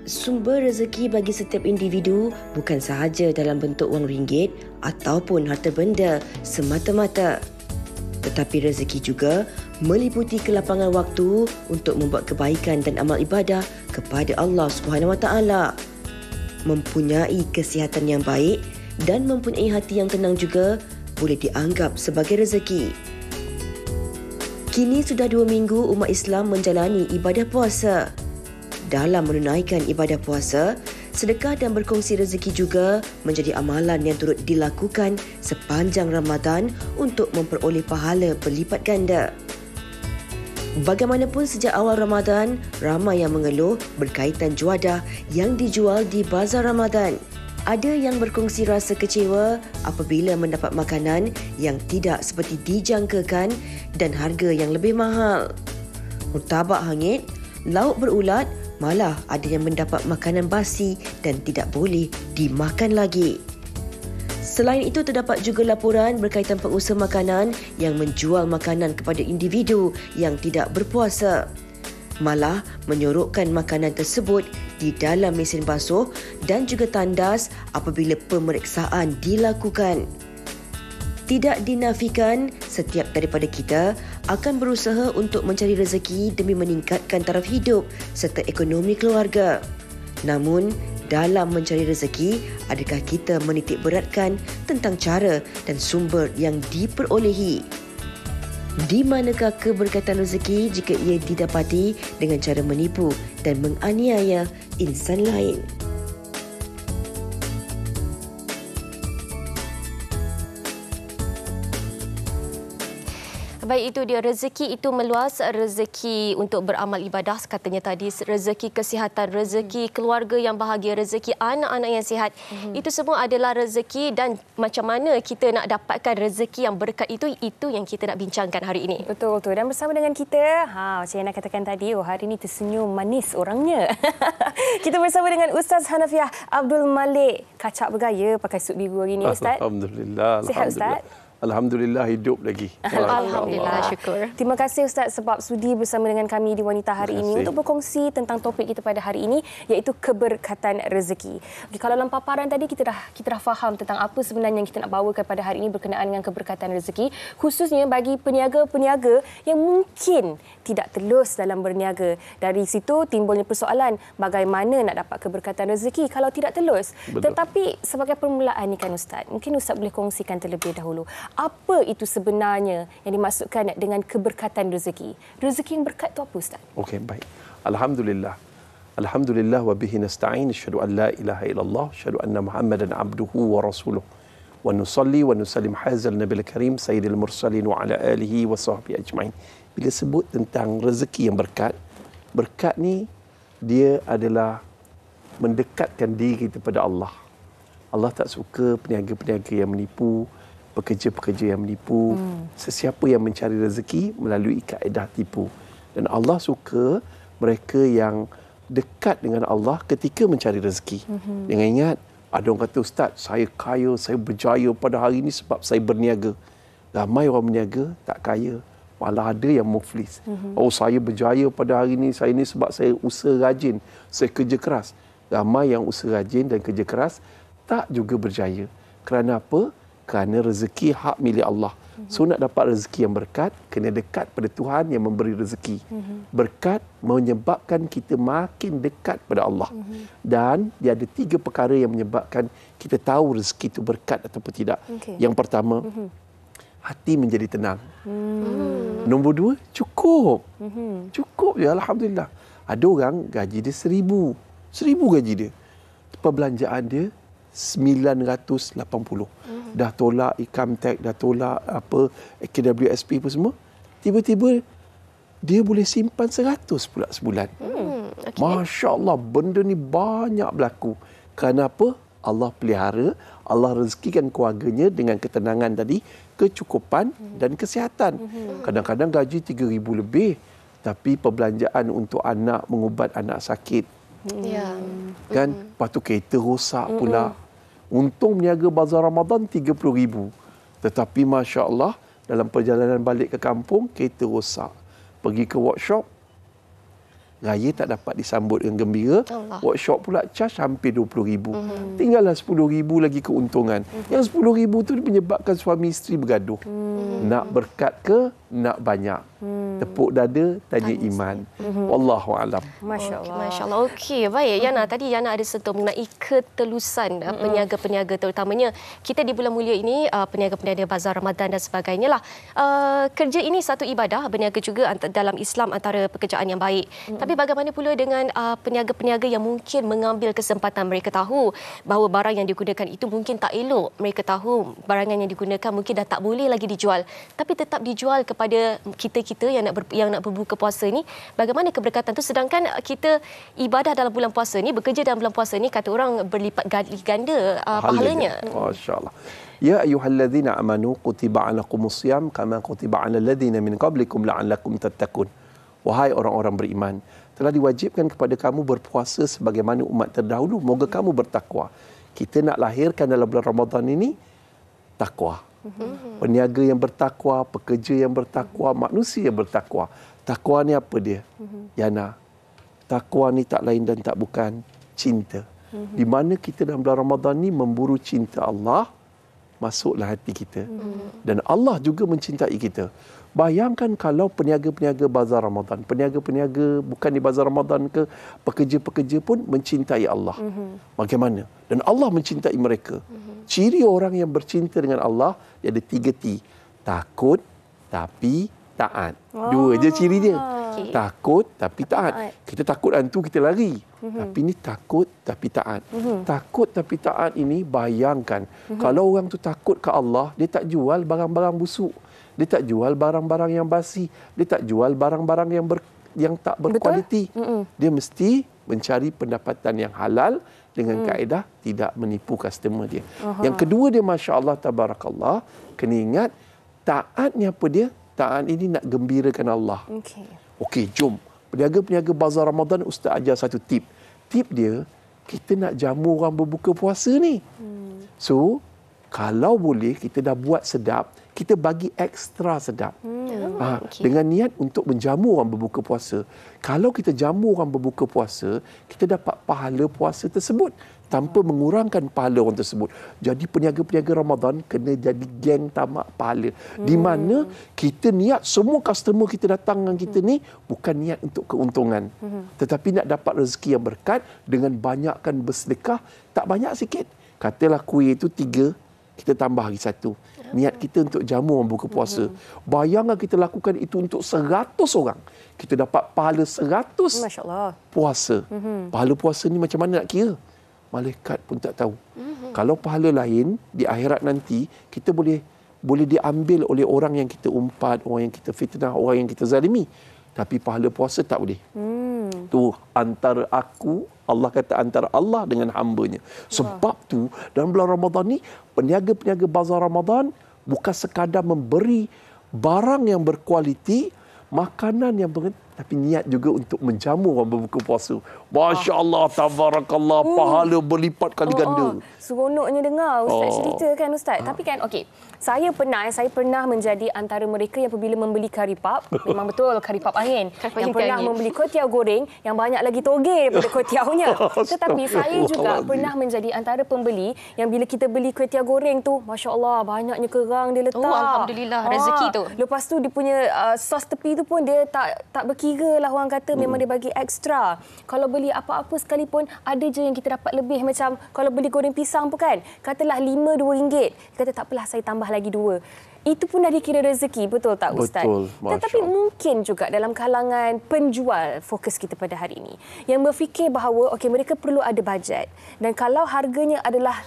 Sumber rezeki bagi setiap individu bukan sahaja dalam bentuk wang ringgit ataupun harta benda semata-mata. Tetapi rezeki juga meliputi kelapangan waktu untuk membuat kebaikan dan amal ibadah kepada Allah Subhanahu Wa Taala. Mempunyai kesihatan yang baik dan mempunyai hati yang tenang juga boleh dianggap sebagai rezeki. Kini sudah 2 minggu umat Islam menjalani ibadah puasa. Dalam menunaikan ibadah puasa, sedekah dan berkongsi rezeki juga menjadi amalan yang turut dilakukan sepanjang Ramadan untuk memperoleh pahala berlipat ganda. Bagaimanapun sejak awal Ramadan, ramai yang mengeluh berkaitan juadah yang dijual di bazar Ramadan. Ada yang berkongsi rasa kecewa apabila mendapat makanan yang tidak seperti dijangkakan dan harga yang lebih mahal. Murtabak hangit, lauk berulat, malah ada yang mendapat makanan basi dan tidak boleh dimakan lagi. Selain itu, terdapat juga laporan berkaitan pengusaha makanan yang menjual makanan kepada individu yang tidak berpuasa. Malah menyorokkan makanan tersebut di dalam mesin basuh dan juga tandas apabila pemeriksaan dilakukan. Tidak dinafikan, setiap daripada kita akan berusaha untuk mencari rezeki demi meningkatkan taraf hidup serta ekonomi keluarga. Namun, dalam mencari rezeki, adakah kita menitik beratkan tentang cara dan sumber yang diperolehi? Di manakah keberkatan rezeki jika ia didapati dengan cara menipu dan menganiaya insan lain? Baik, itu dia, rezeki itu meluas, rezeki untuk beramal ibadah katanya tadi, rezeki kesihatan, rezeki keluarga yang bahagia, rezeki anak-anak yang sihat. Itu semua adalah rezeki dan macam mana kita nak dapatkan rezeki yang berkat itu yang kita nak bincangkan hari ini. Betul. Dan bersama dengan kita, macam yang nak katakan tadi, hari ini tersenyum manis orangnya. Kita bersama dengan Ustaz Hanafiah Abdul Malik. Kacak bergaya pakai suit biru hari ini, Ustaz. Alhamdulillah. Sihat, Ustaz? Alhamdulillah, hidup lagi. Alhamdulillah, syukur. Terima kasih Ustaz sebab sudi bersama dengan kami di Wanita hari ini untuk berkongsi tentang topik kita pada hari ini, iaitu keberkatan rezeki. Okay, kalau dalam paparan tadi kita dah faham tentang apa sebenarnya yang kita nak bawakan pada hari ini berkenaan dengan keberkatan rezeki, khususnya bagi peniaga-peniaga yang mungkin tidak telus dalam berniaga. Dari situ timbulnya persoalan bagaimana nak dapat keberkatan rezeki kalau tidak telus. Betul. Tetapi sebagai permulaan ni kan Ustaz, mungkin Ustaz boleh kongsikan terlebih dahulu apa itu sebenarnya yang dimaksudkan dengan keberkatan rezeki. Rezeki yang berkat itu apa, Ustaz? Okey, baik. Alhamdulillah. Alhamdulillah wa bihi nasta'in. Asyhadu an la ilaha illallah, asyhadu anna Muhammadan abduhu wa rasuluh. Wa nusalli wa nusallim hazal nabil karim sayyidil mursalin wa ala alihi wa sahbihi ajma'in. Bila sebut tentang rezeki yang berkat ni dia adalah mendekatkan diri kepada Allah. Allah tak suka peniaga-peniaga yang menipu, pekerja-pekerja yang menipu, sesiapa yang mencari rezeki melalui kaedah tipu. Dan Allah suka mereka yang dekat dengan Allah ketika mencari rezeki. Jangan ingat, ada orang kata, Ustaz, saya kaya, saya berjaya pada hari ini sebab saya berniaga. Ramai orang berniaga tak kaya, malah ada yang muflis. Oh, saya berjaya pada hari ini, saya ini sebab saya usaha rajin, saya kerja keras. Ramai yang usaha rajin dan kerja keras tak juga berjaya. Kerana apa? Kerana rezeki hak milik Allah. So nak dapat rezeki yang berkat, kena dekat pada Tuhan yang memberi rezeki. Berkat menyebabkan kita makin dekat pada Allah. Dan dia ada 3 perkara yang menyebabkan kita tahu rezeki itu berkat ataupun tidak. Yang pertama, hati menjadi tenang. Nombor 2, cukup. Cukup je, Alhamdulillah. Ada orang gaji dia 1,000. 1,000 gaji dia. Perbelanjaan dia 980. Dah tolak income tax, dah tolak KWSP apa semua. Tiba-tiba dia boleh simpan 100 pula sebulan. Masya Allah, benda ni banyak berlaku. Kerana apa? Allah pelihara, Allah rezekikan keluarganya dengan ketenangan tadi, kecukupan dan kesihatan. Kadang-kadang gaji 3,000 lebih, tapi perbelanjaan untuk anak, mengubat anak sakit. Kan? Lepas tu kereta rosak pula. Untung berniaga bazar Ramadan 30,000. Tetapi Masya Allah, dalam perjalanan balik ke kampung, kereta rosak. Pergi ke workshop, Raya tak dapat disambut dengan gembira. Allah. Workshop pula charge hampir 20,000. Tinggallah 10,000 lagi keuntungan. Yang 10,000 tu menyebabkan suami isteri bergaduh. Nak berkat ke, nak banyak. Tepuk dada, tanya iman. Wallahu alam. Masya-Allah. Masya-Allah. Okey, baik. Yana, tadi Yana ada sentuh mengenai ketelusan peniaga-peniaga, terutamanya kita di bulan mulia ini, peniaga-peniaga bazar Ramadan dan sebagainya lah. Kerja ini satu ibadah, berniaga juga dalam Islam antara pekerjaan yang baik. Tapi bagaimana pula dengan peniaga-peniaga yang mungkin mengambil kesempatan, mereka tahu bahawa barang yang digunakan itu mungkin tak elok. Mereka tahu barangan yang digunakan mungkin dah tak boleh lagi dijual, tapi tetap dijual kepada kita yang nak berbuka puasa ni. Bagaimana keberkatan tu, sedangkan kita ibadah dalam bulan puasa ni, bekerja dalam bulan puasa ni, kata orang berlipat ganda pahalanya. Masya-Allah. Ya ayyuhallazina amanu kutiba alaikumus syiyam kama kutiba alal ladzina min qablikum la'allakum tattaqun. Wahai orang-orang beriman, telah diwajibkan kepada kamu berpuasa sebagaimana umat terdahulu, moga kamu bertakwa. Kita nak lahirkan dalam bulan Ramadan ini takwa. Peniaga yang bertakwa, pekerja yang bertakwa, manusia yang bertakwa. Takwa ni apa dia? Yana, takwa ni tak lain dan tak bukan cinta. Di mana kita dalam bulan Ramadan ni memburu cinta Allah, masuklah hati kita. Dan Allah juga mencintai kita. Bayangkan kalau peniaga-peniaga bazar Ramadan, peniaga-peniaga bukan di bazar Ramadan ke, pekerja-pekerja pun mencintai Allah. Bagaimana? Dan Allah mencintai mereka. Ciri orang yang bercinta dengan Allah, dia ada 3 T. Takut tapi taat. 2 je ciri dia. Takut tapi taat. Kita takut hantu, kita lari. Tapi ni takut tapi taat. Takut tapi taat ini, bayangkan. Kalau orang tu takut ke Allah, dia tak jual barang-barang busuk. Dia tak jual barang-barang yang basi. Dia tak jual barang-barang yang tak berkualiti. Dia mesti mencari pendapatan yang halal dengan kaedah tidak menipu customer dia. Yang kedua dia, Masya Allah, Tabarakallah, kena ingat, taat ni apa dia? Taat ini nak gembirakan Allah. Okey, jom. Peniaga-peniaga bazar Ramadan, Ustaz ajar satu tip. Tip dia, kita nak jamu orang berbuka puasa ni. So, kalau boleh, kita dah buat sedap, kita bagi ekstra sedap. Dengan niat untuk menjamu orang berbuka puasa. Kalau kita jamu orang berbuka puasa, kita dapat pahala puasa tersebut tanpa mengurangkan pahala orang tersebut. Jadi peniaga-peniaga Ramadan kena jadi geng tamak pahala. Di mana kita niat semua customer kita datang dengan kita ni bukan niat untuk keuntungan. Tetapi nak dapat rezeki yang berkat dengan banyakkan bersedekah, tak banyak sikit. Katalah kuih itu 3, kita tambah lagi 1. Niat kita untuk jamu orang buka puasa. Bayangkan kita lakukan itu untuk 100 orang. Kita dapat pahala 100 puasa. Pahala puasa ni macam mana nak kira? Malaikat pun tak tahu. Kalau pahala lain di akhirat nanti, kita boleh diambil oleh orang yang kita umpat, orang yang kita fitnah, orang yang kita zalimi. Tapi pahala puasa tak boleh. Tu antara aku, Allah kata antara Allah dengan hamba-Nya. Sebab tu dalam bulan Ramadan ni, peniaga-peniaga bazar Ramadan bukan sekadar memberi barang yang berkualiti, makanan yang tapi niat juga untuk menjamu orang berbuka puasa. Masya Allah, tabarakallah, pahala berlipat kali ganda. Seronoknya dengar Ustaz cerita kan Ustaz. Tapi kan okey, saya pernah menjadi antara mereka yang apabila membeli kari pap, memang betul kari pap angin, yang pernah membeli kuih goreng yang banyak lagi toge daripada kuih tiaunya. Tetapi saya juga pernah menjadi antara pembeli yang bila kita beli kuih goreng tu, Masya Allah, banyaknya kerang dia letak. Alhamdulillah, rezeki tu. Lepas tu dia punya sos tepi tu pun dia tak berkira lah, orang kata memang dia bagi ekstra. Kalau beli apa-apa sekalipun, ada je yang kita dapat lebih. Macam kalau beli goreng pisang pun kan, katalah RM5, kata tak apalah, saya tambah lagi 2. Itu pun dah dikira rezeki, betul tak Ustaz? Betul, tetapi mungkin juga dalam kalangan penjual, fokus kita pada hari ini, yang berfikir bahawa okey, mereka perlu ada bajet. Dan kalau harganya adalah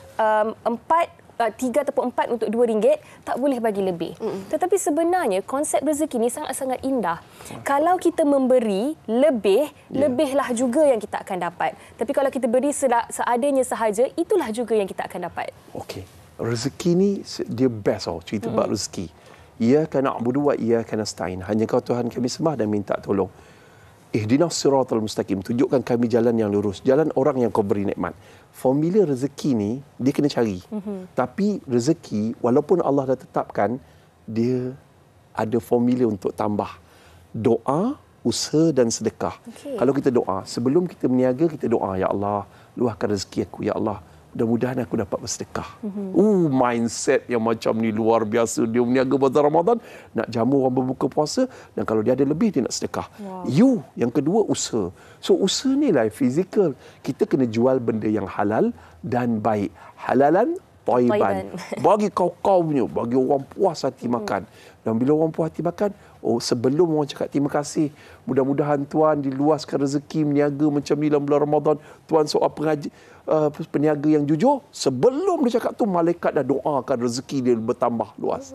3 ataupun 4 untuk RM2, tak boleh bagi lebih. Tetapi sebenarnya konsep rezeki ni sangat-sangat indah. Kalau kita memberi lebih, lebihlah juga yang kita akan dapat. Tapi kalau kita beri seadanya sahaja, itulah juga yang kita akan dapat. Okey. Rezeki ni dia best cerita bab rezeki. Iyyaka na'budu wa iyyaka nasta'in. Hanya Kau Tuhan kami sembah dan minta tolong. Ihdinas siratal mustaqim. Tunjukkan kami jalan yang lurus, jalan orang yang Kau beri nikmat. Formula rezeki ni dia kena cari. Tapi rezeki walaupun Allah dah tetapkan, dia ada formula untuk tambah. Doa usaha dan sedekah. Kalau kita doa, sebelum kita berniaga, kita doa, ya Allah, luahkan rezeki aku, ya Allah. Mudah-mudahan aku dapat bersedekah. Mindset yang macam ni luar biasa. Dia berniaga bazar Ramadan, nak jamu orang berbuka puasa, dan kalau dia ada lebih, dia nak sedekah. Yang kedua, usaha. So, usaha ni lah fizikal. Kita kena jual benda yang halal dan baik. Halalan, thayyiban. Bagi kau punya, bagi orang puas hati makan. Dan bila orang puas hati makan, sebelum orang cakap terima kasih, mudah-mudahan Tuan diluaskan rezeki berniaga macam ni dalam bulan Ramadan. Tuan seorang peniaga yang jujur. Sebelum dia cakap tu, malaikat dah doakan rezeki dia bertambah luas.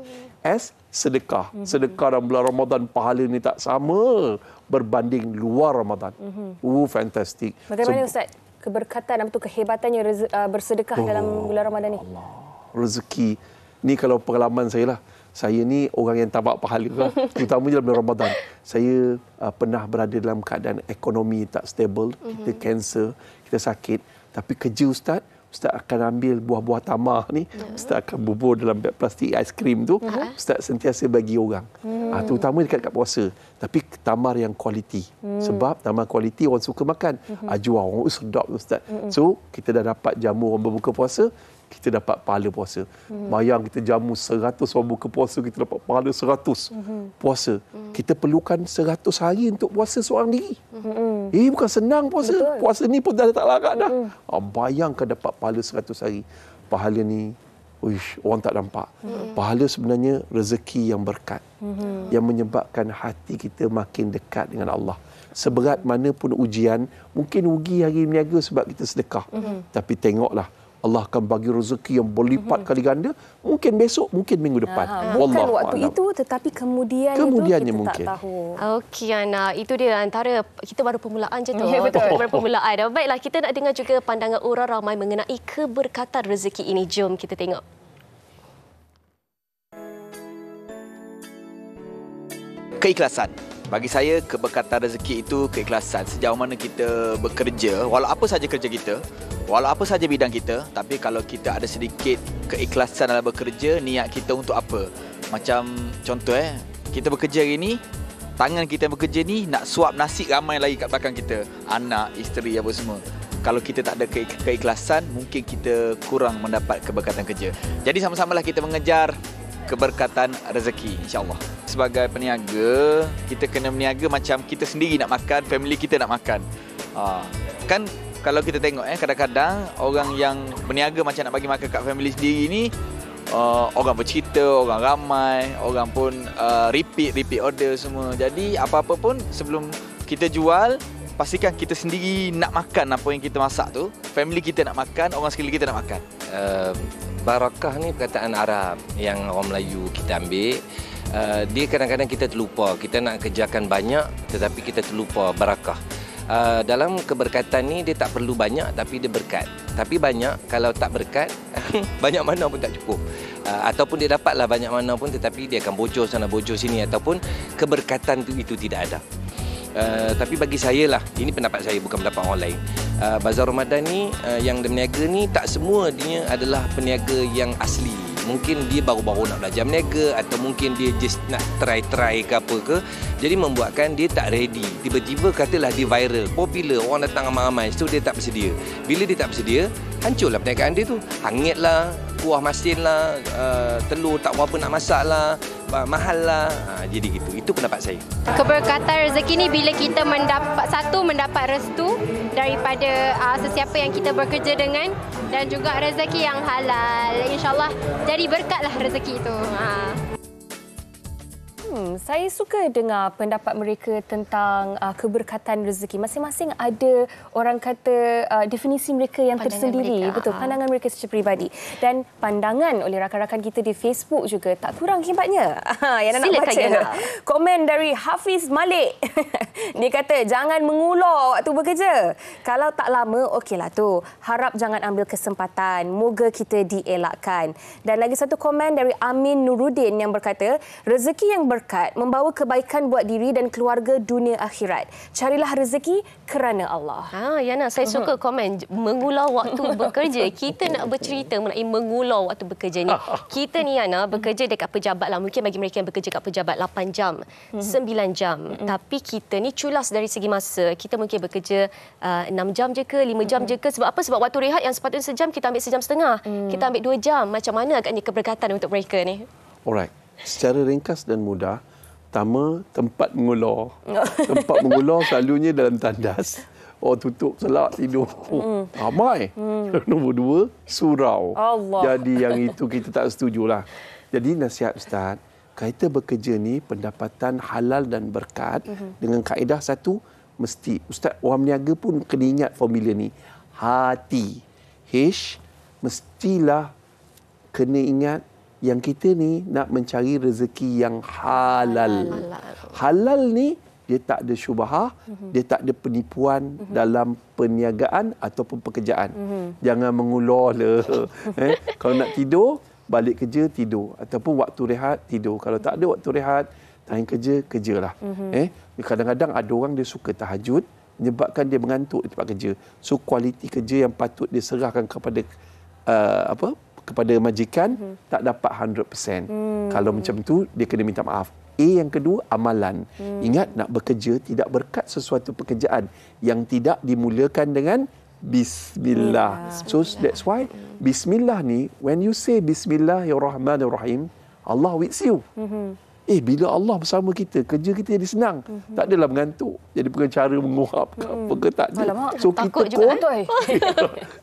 Sedekah. Sedekah dalam bulan Ramadan, pahala ni tak sama berbanding luar Ramadan. Fantastik. Bagaimana Ustaz? Keberkatan atau kehebatannya bersedekah dalam bulan Ramadan ni? Allah. Rezeki. Ni kalau pengalaman saya lah. Saya ni orang yang tamak pahala lah. Terutamanya dalam bulan Ramadan. Saya pernah berada dalam keadaan ekonomi tak stable. Kita kanser, kita sakit. Tapi kerja Ustaz akan ambil buah-buah tamar ni. Ustaz akan bubur dalam beg plastik aiskrim tu. Ustaz sentiasa bagi orang. Terutama dekat puasa. Tapi tamar yang kualiti. Sebab tamar kualiti orang suka makan. Ajwa orang sedap Ustaz. So, kita dah dapat jamu orang berbuka puasa. Kita dapat pahala puasa. Bayang kita jamu 100 orang buka puasa, kita dapat pahala 100 puasa. Kita perlukan 100 hari untuk puasa seorang diri. Bukan senang puasa. Betul. Puasa ni pun dah tak larat dah. Bayangkan dapat pahala 100 hari. Pahala ni, orang tak nampak. Pahala sebenarnya rezeki yang berkat. Yang menyebabkan hati kita makin dekat dengan Allah. Seberat mana pun ujian, mungkin rugi hari berniaga sebab kita sedekah. Tapi tengoklah, Allah akan bagi rezeki yang berlipat kali ganda. Mungkin besok, mungkin minggu depan. Bukan waktu itu, tetapi kemudiannya kita mungkin tak tahu. Okey, Ana. Itu dia antara, kita baru permulaan je tu. Ya, betul. Baru permulaan. Baiklah, kita nak dengar juga pandangan orang ramai mengenai keberkatan rezeki ini. Jom kita tengok. Keikhlasan. Bagi saya, keberkatan rezeki itu keikhlasan. Sejauh mana kita bekerja, walau apa saja kerja kita, walau apa saja bidang kita, tapi kalau kita ada sedikit keikhlasan dalam bekerja, niat kita untuk apa? Macam contoh kita bekerja hari ni, tangan kita bekerja ni nak suap nasi ramai lagi kat belakang kita. Anak, isteri, apa semua. Kalau kita tak ada keikhlasan, mungkin kita kurang mendapat keberkatan kerja. Jadi sama-samalah kita mengejar keberkatan rezeki, insya-Allah. Sebagai peniaga, kita kena berniaga macam kita sendiri nak makan, family kita nak makan. Kan kalau kita tengok kadang-kadang orang yang berniaga macam nak bagi makan kat family sendiri ni, orang bercerita, orang ramai, orang pun repeat order semua. Jadi apa-apa pun sebelum kita jual, pastikan kita sendiri nak makan apa yang kita masak tu, family kita nak makan, orang sekeliling kita nak makan. Barakah ni perkataan Arab yang orang Melayu kita ambil. Dia kadang-kadang kita terlupa. Kita nak kerjakan banyak tetapi kita terlupa barakah. Dalam keberkatan ni dia tak perlu banyak tapi dia berkat. Tapi banyak kalau tak berkat banyak mana pun tak cukup. Ataupun dia dapatlah banyak mana pun tetapi dia akan bocor sana bocor sini ataupun keberkatan itu tidak ada. Tapi bagi saya lah, ini pendapat saya bukan pendapat orang lain. Bazar Ramadan ni yang berniaga ni tak semua dia adalah peniaga yang asli. Mungkin dia baru-baru nak belajar berniaga atau mungkin dia just nak try ke apa ke. Jadi membuatkan dia tak ready. Tiba-tiba katalah dia viral, popular, orang datang ramai-ramai. So dia tak bersedia. Bila dia tak bersedia, hancurlah perniagaan dia tu. Hangit lah, kuah masin lah, telur tak berapa nak masak lah, mahal lah. Jadi gitu. Itu pendapat saya. Keberkatan rezeki ni bila kita mendapat restu daripada sesiapa yang kita bekerja dengan dan juga rezeki yang halal. InsyaAllah jadi berkatlah rezeki itu. Saya suka dengar pendapat mereka tentang keberkatan rezeki. Masing-masing ada orang kata definisi mereka yang Pandangan tersendiri. mereka. Betul, pandangan mereka secara peribadi. Dan pandangan oleh rakan-rakan kita di Facebook juga tak kurang hebatnya. Yang nak Silakan, baca. Yana. Komen dari Hafiz Malik. Dia kata, jangan mengulur waktu bekerja. Kalau tak lama, okeylah tu. Harap jangan ambil kesempatan. Moga kita dielakkan. Dan lagi satu komen dari Amin Nuruddin yang berkata, rezeki yang berkat, membawa kebaikan buat diri dan keluarga dunia akhirat. Carilah rezeki kerana Allah. Yana, saya suka komen mengular waktu bekerja. Kita nak bercerita mengenai mengular waktu bekerja ni. Kita ni Yana bekerja dekat pejabat lah. Mungkin bagi mereka yang bekerja kat pejabat 8 jam, 9 jam. Tapi kita ni culas dari segi masa. Kita mungkin bekerja 6 jam je ke, 5 jam je ke. Sebab apa? Sebab waktu rehat yang sepatutnya sejam, kita ambil sejam setengah. Kita ambil 2 jam. Macam mana agaknya keberkatan untuk mereka ni? Alright. Secara ringkas dan mudah, pertama, tempat mengular. Tempat mengular selalunya dalam tandas. Tutup selak tidur. Ramai. Nombor 2, surau. Allah. Jadi yang itu kita tak setujulah. Jadi nasihat Ustaz, kita bekerja ni pendapatan halal dan berkat dengan kaedah satu, mesti. Ustaz, orang berniaga pun kena ingat formula ni. Hati. Mestilah kena ingat yang kita ni nak mencari rezeki yang halal. Halal ni dia tak ada syubhah, dia tak ada penipuan dalam perniagaan ataupun pekerjaan. Jangan mengular le. Kalau nak tidur, balik kerja tidur, ataupun waktu rehat tidur. Kalau tak ada waktu rehat, time kerja kerjalah. Kadang-kadang ada orang dia suka tahajud menyebabkan dia mengantuk di tempat kerja. So kualiti kerja yang patut dia serahkan kepada kepada majikan tak dapat 100%. Kalau macam tu dia kena minta maaf. Yang kedua, amalan. Ingat, nak bekerja tidak berkat sesuatu pekerjaan yang tidak dimulakan dengan bismillah. So that's why bismillah ni, when you say bismillahirrahmanirrahim, Allah with you. Bila Allah bersama kita, kerja kita jadi senang. Tak adalah mengantuk. Jadi pengacara menguap ke apa ke, tak ada. Alamak, so takut kita juga.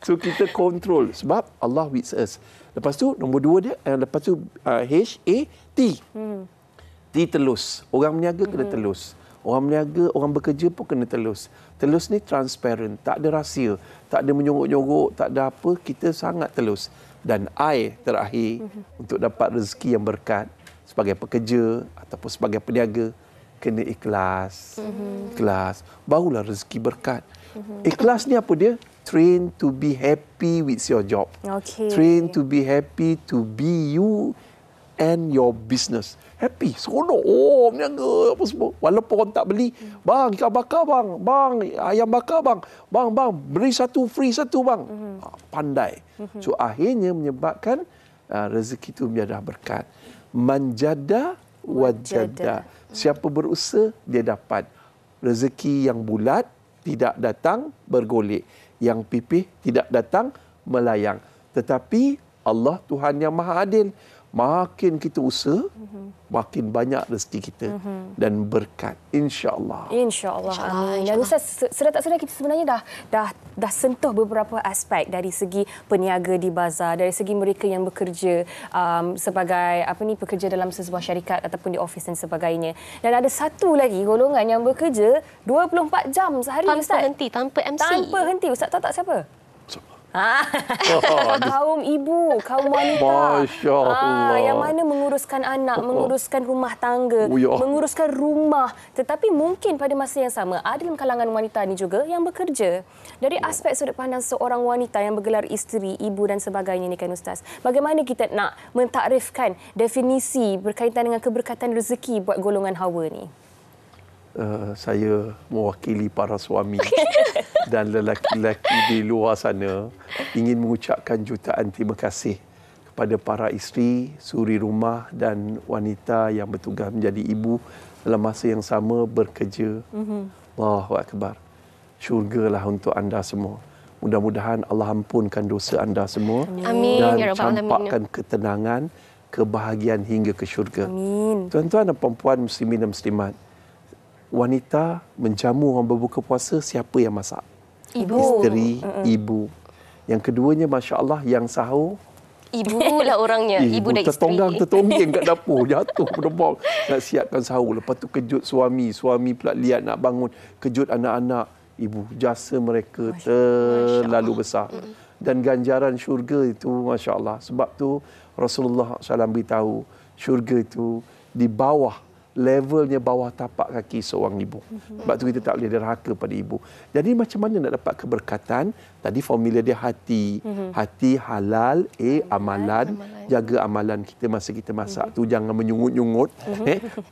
So kita kontrol sebab Allah with us. Lepas tu nombor 2 dia, lepas tu HAT. T telus. Orang berniaga kena telus. Orang berniaga, orang bekerja pun kena telus. Telus ni transparent, tak ada rahsia, tak ada menyorok-nyorok, tak ada apa, kita sangat telus. Dan I terakhir, untuk dapat rezeki yang berkat, sebagai pekerja ataupun sebagai peniaga, kena ikhlas. Ikhlas. Barulah rezeki berkat. Ikhlas ni apa dia? Train to be happy with your job. Train to be happy to be you and your business. Happy, seronok. Meniaga apa semua. Walaupun orang tak beli, bang, ikan bakar bang, bang, ayam bakar bang, bang, beri satu, free satu bang. Pandai. So akhirnya menyebabkan rezeki itu menjadi berkat. Manjada wajada. Siapa berusaha, dia dapat. Rezeki yang bulat tidak datang bergolek. Yang pipih tidak datang melayang. Tetapi Allah Tuhan yang Maha Adil. Makin kita usaha, makin banyak rezeki kita dan berkat, insya-Allah. Insya-Allah. Amin. Dan Ustaz, sudah tak sudah kita sebenarnya dah sentuh beberapa aspek dari segi peniaga di bazar, dari segi mereka yang bekerja sebagai pekerja dalam sebuah syarikat ataupun di office dan sebagainya. Dan ada satu lagi golongan yang bekerja 24 jam sehari, tanpa Ustaz. henti, tanpa MC. Tanpa henti. Ustaz tahu tak siapa? Kaum ibu, kaum wanita. Masya Allah. Yang mana menguruskan anak, menguruskan rumah tangga, menguruskan rumah. Tetapi mungkin pada masa yang sama, ada dalam kalangan wanita ni juga yang bekerja. Dari aspek sudut pandang seorang wanita yang bergelar isteri, ibu dan sebagainya ni kan Ustaz. Bagaimana kita nak mentakrifkan definisi berkaitan dengan keberkatan rezeki buat golongan hawa ni? Saya mewakili para suami dan lelaki-lelaki di luar sana ingin mengucapkan jutaan terima kasih kepada para isteri, suri rumah dan wanita yang bertugas menjadi ibu dalam masa yang sama bekerja. Allahu Akbar. Syurgalah untuk anda semua. Mudah-mudahan Allah ampunkan dosa anda semua. Amin. Dan Ya Rabbal Alamin. campakkan ketenangan, kebahagiaan hingga ke syurga. Amin. Tuan-tuan dan puan-puan muslimin dan muslimat, wanita menjamu orang berbuka puasa, siapa yang masak? Ibu. Isteri, ibu. Yang keduanya, Masya Allah, yang sahur, Ibu lah orangnya. Ibu dan isteri. Tertonggeng kat dapur, jatuh berdebak. Nak siapkan sahur. Lepas tu kejut suami. Suami pula lihat nak bangun. Kejut anak-anak. Ibu, jasa mereka terlalu besar. Dan ganjaran syurga itu, Masya Allah. Sebab tu Rasulullah SAW beritahu, syurga itu di bawah levelnya bawah tapak kaki seorang ibu. Sebab tu kita tak boleh derhaka pada ibu. Jadi macam mana nak dapat keberkatan? Tadi formula dia hati. Hati halal, amalan. Jaga amalan kita masa kita masak tu, jangan menyungut-nyungut.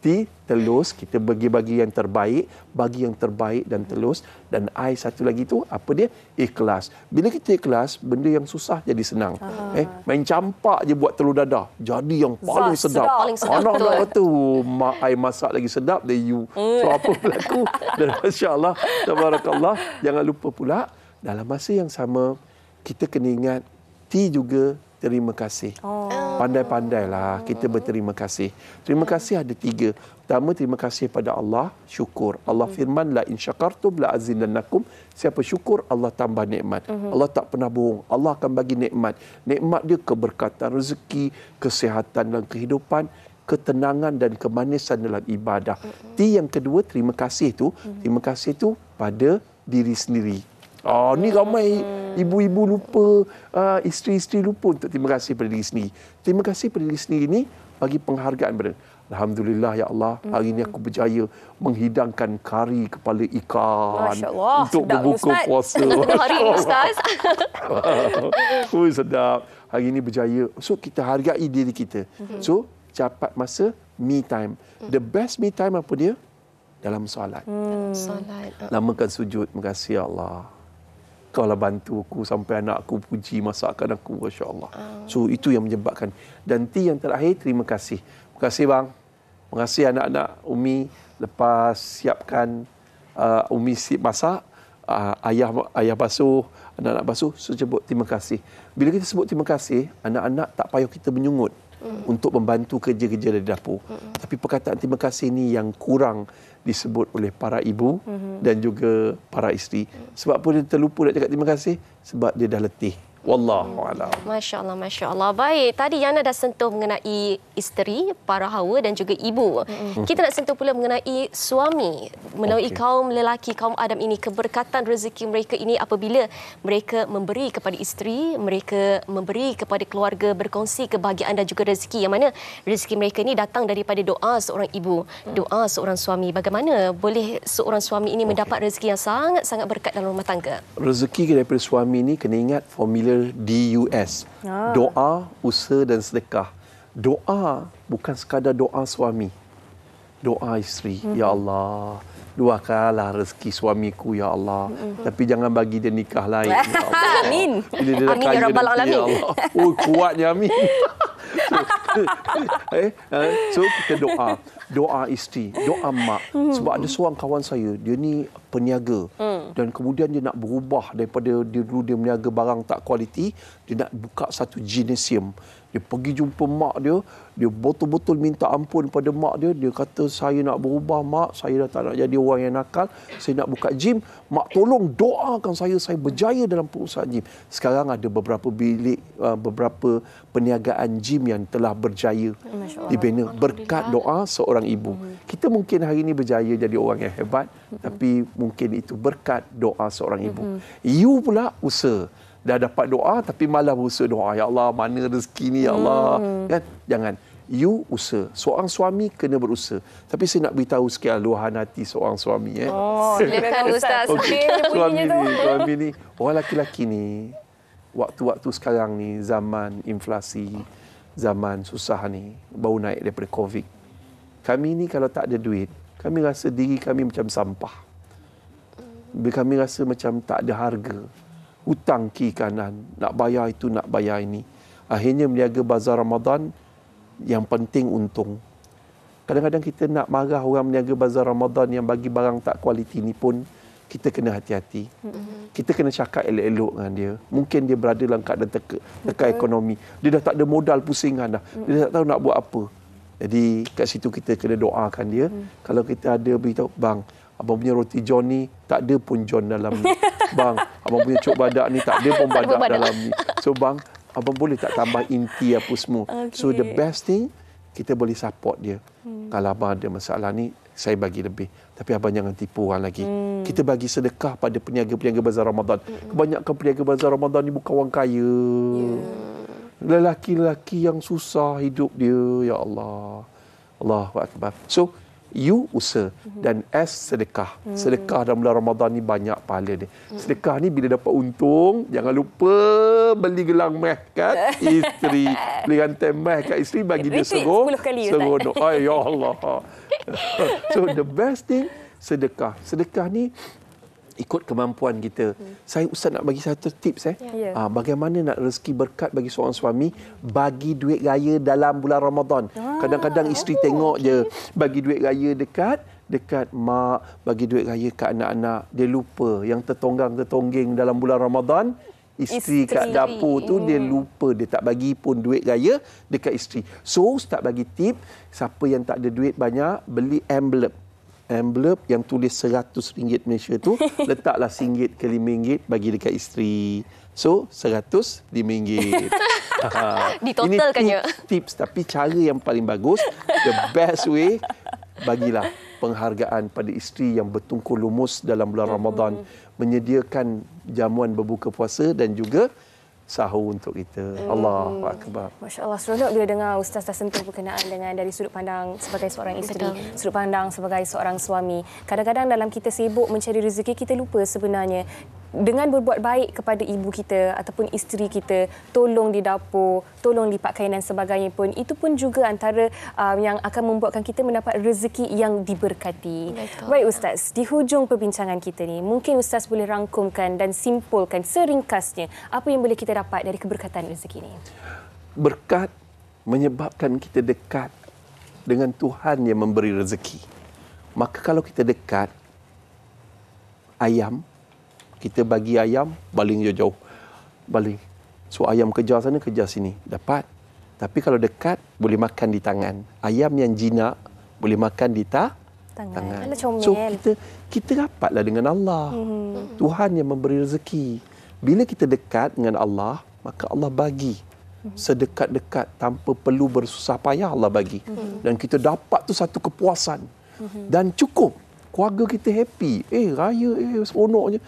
T, telus, kita bagi-bagi yang terbaik, bagi yang terbaik dan telus. Dan I satu lagi tu, apa dia? Ikhlas. Bila kita ikhlas, benda yang susah jadi senang. Main campak je buat telur dadah, jadi yang paling sedap. Anak-anak tu, mak I masak lagi sedap dari you. So apa berlaku? Dan masya-Allah, tabarakallah, jangan lupa pula dalam masa yang sama kita kena ingat T juga terima kasih. Pandai-pandailah kita berterima kasih. Terima kasih ada 3. Pertama, terima kasih pada Allah, syukur. Allah firman, la in syakartum la azidannakum. Siapa syukur, Allah tambah nikmat. Allah tak pernah bohong. Allah akan bagi nikmat. Nikmat dia keberkatan rezeki, kesihatan dan kehidupan, ketenangan dan kemanisan dalam ibadah. T yang kedua, terima kasih tu pada diri sendiri. Ni ramai ibu-ibu lupa, isteri-isteri lupa untuk terima kasih pada diri sendiri. Terima kasih pada diri sendiri ni bagi penghargaan pada Alhamdulillah ya Allah, hari ini aku berjaya menghidangkan kari kepala ikan untuk berbuka puasa. Hari ini Ustaz. Sedap. Hari ini berjaya. So kita hargai diri kita. So capat masa me time. The best me time apa dia? Dalam solat. Solat. Lamakan sujud. Terima kasih ya Allah. Kau lah bantu aku sampai anak aku puji masakan aku, Masya Allah. So itu yang menyebabkan. Dan T yang terakhir, terima kasih. Terima kasih bang. Terima kasih anak-anak Umi lepas siapkan Umi masak, ayah basuh, anak-anak basuh, so sebut terima kasih. Bila kita sebut terima kasih, anak-anak tak payah kita menyungut untuk membantu kerja-kerja dari dapur. Tapi perkataan terima kasih ni yang kurang disebut oleh para ibu dan juga para isteri. Sebab apa dia terlupa nak cakap terima kasih? Sebab dia dah letih. Wallahu a'lam. Masya-Allah, masya-Allah. Baik, tadi Yana dah sentuh mengenai isteri, para hawa dan juga ibu. Kita nak sentuh pula mengenai suami. Melalui kaum lelaki, kaum Adam ini, keberkatan rezeki mereka ini apabila mereka memberi kepada isteri, mereka memberi kepada keluarga, berkongsi kebahagiaan dan juga rezeki, yang mana rezeki mereka ini datang daripada doa seorang ibu, doa seorang suami. Bagaimana boleh seorang suami ini mendapat rezeki yang sangat-sangat berkat dalam rumah tangga? Rezeki daripada suami ini kena ingat formula DUS. Doa, usaha dan sedekah. Doa bukan sekadar doa suami. Doa isteri. Ya Allah, luahkanlah rezeki suamiku ya Allah. Tapi jangan bagi dia nikah lain. Ya Allah. Amin. Bila dia dah Amin kaya ya Rabbal nanti, Alamin. ya Allah. Oh, kuatnya amin. So kita doa isteri, doa mak. Sebab ada seorang kawan saya, dia ni peniaga dan kemudian dia nak berubah daripada dia dulu dia meniaga barang tak kualiti, dia nak buka satu gymnasium. Dia pergi jumpa mak dia, dia betul-betul minta ampun pada mak dia. Dia kata, saya nak berubah mak, saya dah tak nak jadi orang yang nakal, saya nak buka gym. Mak tolong doakan saya berjaya dalam perusahaan gym. Sekarang ada beberapa bilik, beberapa perniagaan gym yang telah berjaya dibina berkat doa seorang ibu. Kita mungkin hari ini berjaya jadi orang yang hebat, tapi mungkin itu berkat doa seorang ibu. You pula usaha. Dah dapat doa tapi malah berusaha doa. Ya Allah, mana rezeki ni ya Allah. Kan? Jangan. You usaha. Seorang suami kena berusaha. Tapi saya nak beritahu sikit luahan hati seorang suami. Silakan Ustaz. Suami ni, orang laki-laki ni, waktu-waktu sekarang ni, zaman inflasi, zaman susah ni, baru naik daripada COVID. Kami ni kalau tak ada duit, kami rasa diri kami macam sampah. Kami rasa macam tak ada harga. Hutang kiri kanan, nak bayar itu, nak bayar ini. Akhirnya meniaga bazar Ramadan, yang penting untung. Kadang-kadang kita nak marah orang meniaga bazar Ramadan yang bagi barang tak kualiti ni pun, kita kena hati-hati. Kita kena cakap elok-elok dengan dia. Mungkin dia berada dalam keadaan tekan ekonomi. Dia dah tak ada modal, pusingan dah. Dia tak tahu nak buat apa. Jadi kat situ kita kena doakan dia. Kalau kita ada beritahu, bang, abang punya roti john ni tak ada pun john dalam ni. Bang, abang punya cuk badak ni tak ada pun badak dalam ni. So bang, abang boleh tak tambah inti apa semua. So the best thing, kita boleh support dia. Kalau abang ada masalah ni, saya bagi lebih. Tapi abang jangan tipu orang lagi. Kita bagi sedekah pada peniaga-peniaga bazar Ramadan. Kebanyakan peniaga bazar Ramadan ni bukan orang kaya. Lelaki-lelaki yang susah hidup dia. Ya Allah. Allahu Akbar. So, U usaha dan S sedekah. Sedekah dalam bulan Ramadan ni banyak pahala dia. Sedekah ni bila dapat untung, jangan lupa beli gelang meh kat isteri. Beli rantai meh kat isteri, bagi dia seronok. Ay, ya Allah. So the best thing sedekah. Sedekah ni ikut kemampuan kita. Saya Ustaz nak bagi satu tips bagaimana nak rezeki berkat bagi seorang suami, bagi duit raya dalam bulan Ramadan. Kadang-kadang isteri tengok je bagi duit raya dekat mak, bagi duit raya kat anak-anak, dia lupa yang tertonggang-tertonggeng dalam bulan Ramadan. Isteri kat dapur tu dia lupa, dia tak bagi pun duit raya dekat isteri. So Ustaz bagi tip, siapa yang tak ada duit banyak, beli envelope yang tulis RM100 Malaysia tu, letaklah RM1 ke RM5 bagi dekat isteri. So RM100, RM5. Ditotalkannya. Ini tips, tapi cara yang paling bagus, the best way, bagilah penghargaan pada isteri yang bertungku lumus dalam bulan Ramadan, menyediakan jamuan berbuka puasa dan juga sahur untuk kita. Allahu Akbar. Masya Allah, seronok bila dengar Ustaz dah sentuh berkenaan dengan dari sudut pandang sebagai seorang isteri, sudut pandang sebagai seorang suami. Kadang-kadang dalam kita sibuk mencari rezeki, kita lupa sebenarnya dengan berbuat baik kepada ibu kita ataupun isteri kita, tolong di dapur, tolong lipat kain dan sebagainya pun, itu pun juga antara yang akan membuatkan kita mendapat rezeki yang diberkati. Betul. Baik Ustaz, di hujung perbincangan kita ni, mungkin Ustaz boleh rangkumkan dan simpulkan seringkasnya apa yang boleh kita dapat dari keberkatan rezeki ini. Berkat menyebabkan kita dekat dengan Tuhan yang memberi rezeki. Maka kalau kita dekat, ayam, kita bagi ayam, baling jauh-jauh. Baling. So ayam kejar sana, kejar sini. Dapat. Tapi kalau dekat, boleh makan di tangan. Ayam yang jinak, boleh makan di tangan. So kita rapatlah dengan Allah. Tuhan yang memberi rezeki. Bila kita dekat dengan Allah, maka Allah bagi. Sedekat-dekat, tanpa perlu bersusah payah, Allah bagi. Dan kita dapat tu satu kepuasan. Dan cukup. Keluarga kita happy. Raya, seronoknya.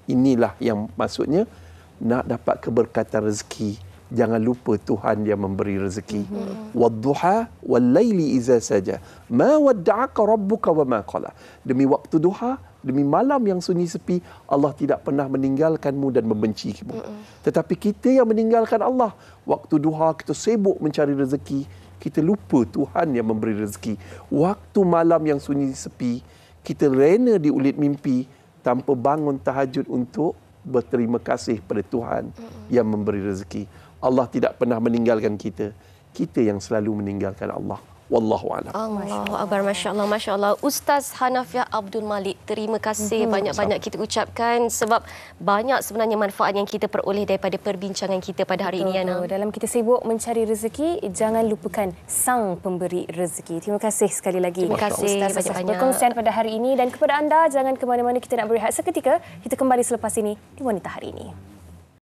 Inilah yang maksudnya nak dapat keberkatan rezeki. Jangan lupa Tuhan yang memberi rezeki. Wadduha wal-laili iza saja. Ma wadda'aka rabbuka wa ma qala. Demi waktu duha, demi malam yang sunyi sepi, Allah tidak pernah meninggalkanmu dan membencimu. Tetapi kita yang meninggalkan Allah, waktu duha kita sibuk mencari rezeki, kita lupa Tuhan yang memberi rezeki. Waktu malam yang sunyi sepi, kita rena di ulit mimpi, tanpa bangun tahajud untuk berterima kasih pada Tuhan yang memberi rezeki. Allah tidak pernah meninggalkan kita. Kita yang selalu meninggalkan Allah. Wallahu a'lam. Allahu akbar, masya-Allah, masya-Allah. Ustaz Hanafiah Abdul Malik, terima kasih banyak-banyak kita ucapkan sebab banyak sebenarnya manfaat yang kita peroleh daripada perbincangan kita pada hari ini, Yana. Dalam kita sibuk mencari rezeki, jangan lupakan sang pemberi rezeki. Terima kasih sekali lagi. Terima kasih banyak-banyak perkongsian pada hari ini, dan kepada anda, jangan ke mana-mana, kita nak berehat seketika. Kita kembali selepas ini di Wanita Hari Ini.